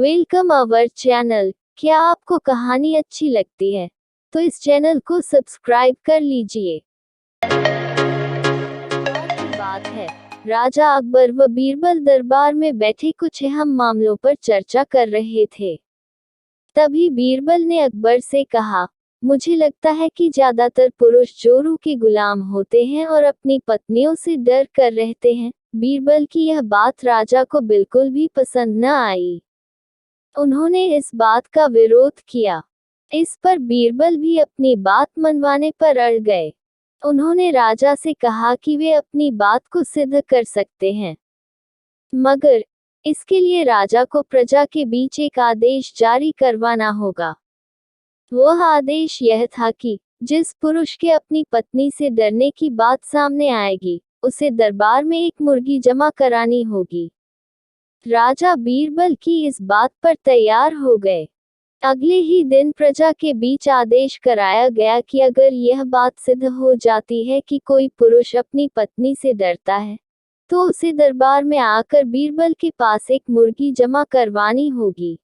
Welcome our channel. क्या आपको कहानी अच्छी लगती है तो इस चैनल को सब्सक्राइब कर लीजिए। बात है, राजा अकबर व बीरबल दरबार में बैठे कुछ अहम मामलों पर चर्चा कर रहे थे। तभी बीरबल ने अकबर से कहा, मुझे लगता है कि ज्यादातर पुरुष जोरू के गुलाम होते हैं और अपनी पत्नियों से डर कर रहते हैं। बीरबल की यह बात राजा को बिल्कुल भी पसंद न आई। उन्होंने इस बात का विरोध किया। इस पर बीरबल भी अपनी बात मनवाने पर अड़ गए। उन्होंने राजा से कहा कि वे अपनी बात को सिद्ध कर सकते हैं, मगर इसके लिए राजा को प्रजा के बीच एक आदेश जारी करवाना होगा। वह आदेश यह था कि जिस पुरुष के अपनी पत्नी से डरने की बात सामने आएगी, उसे दरबार में एक मुर्गी जमा करानी होगी। राजा बीरबल की इस बात पर तैयार हो गए। अगले ही दिन प्रजा के बीच आदेश कराया गया कि अगर यह बात सिद्ध हो जाती है कि कोई पुरुष अपनी पत्नी से डरता है, तो उसे दरबार में आकर बीरबल के पास एक मुर्गी जमा करवानी होगी।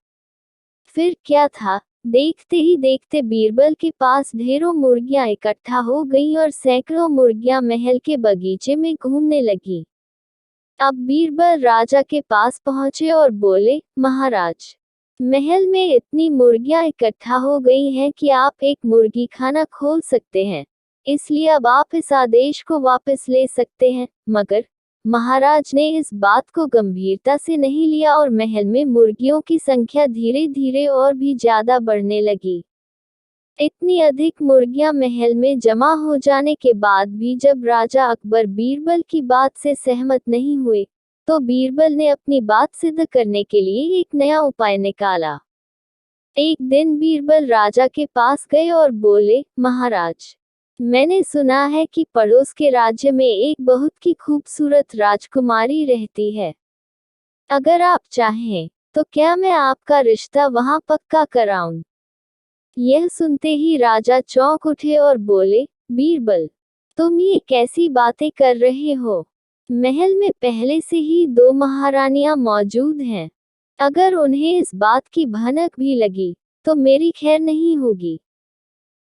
फिर क्या था, देखते ही देखते बीरबल के पास ढेरों मुर्गियां इकट्ठा हो गईं और सैकड़ों मुर्गियां महल के बगीचे में घूमने लगीं। अब बीरबल राजा के पास पहुंचे और बोले, महाराज, महल में इतनी मुर्गियां इकट्ठा हो गई हैं कि आप एक मुर्गी खाना खोल सकते हैं, इसलिए अब आप इस आदेश को वापस ले सकते हैं। मगर महाराज ने इस बात को गंभीरता से नहीं लिया और महल में मुर्गियों की संख्या धीरे धीरे और भी ज्यादा बढ़ने लगी। इतनी अधिक मुर्गियां महल में जमा हो जाने के बाद भी जब राजा अकबर बीरबल की बात से सहमत नहीं हुए, तो बीरबल ने अपनी बात सिद्ध करने के लिए एक नया उपाय निकाला। एक दिन बीरबल राजा के पास गए और बोले, महाराज, मैंने सुना है कि पड़ोस के राज्य में एक बहुत की खूबसूरत राजकुमारी रहती है। अगर आप चाहें तो क्या मैं आपका रिश्ता वहां पक्का कराऊं? यह सुनते ही राजा चौंक उठे और बोले, बीरबल, तुम ये कैसी बातें कर रहे हो? महल में पहले से ही 2 महारानियां मौजूद हैं। अगर उन्हें इस बात की भनक भी लगी तो मेरी खैर नहीं होगी।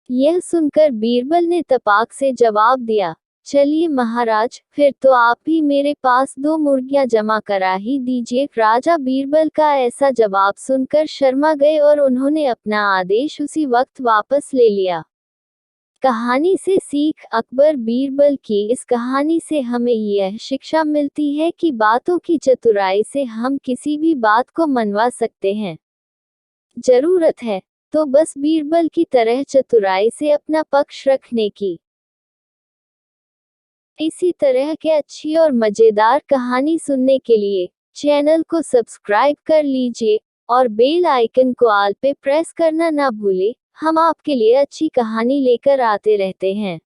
यह सुनकर बीरबल ने तपाक से जवाब दिया, चलिए महाराज, फिर तो आप भी मेरे पास 2 मुर्गियां जमा करा ही दीजिए। राजा बीरबल का ऐसा जवाब सुनकर शर्मा गए और उन्होंने अपना आदेश उसी वक्त वापस ले लिया। कहानी से सीख, अकबर बीरबल की इस कहानी से हमें यह शिक्षा मिलती है कि बातों की चतुराई से हम किसी भी बात को मनवा सकते हैं। जरूरत है तो बस बीरबल की तरह चतुराई से अपना पक्ष रखने की। इसी तरह के अच्छी और मजेदार कहानी सुनने के लिए चैनल को सब्सक्राइब कर लीजिए और बेल आइकन को ऑल पे प्रेस करना ना भूले। हम आपके लिए अच्छी कहानी लेकर आते रहते हैं।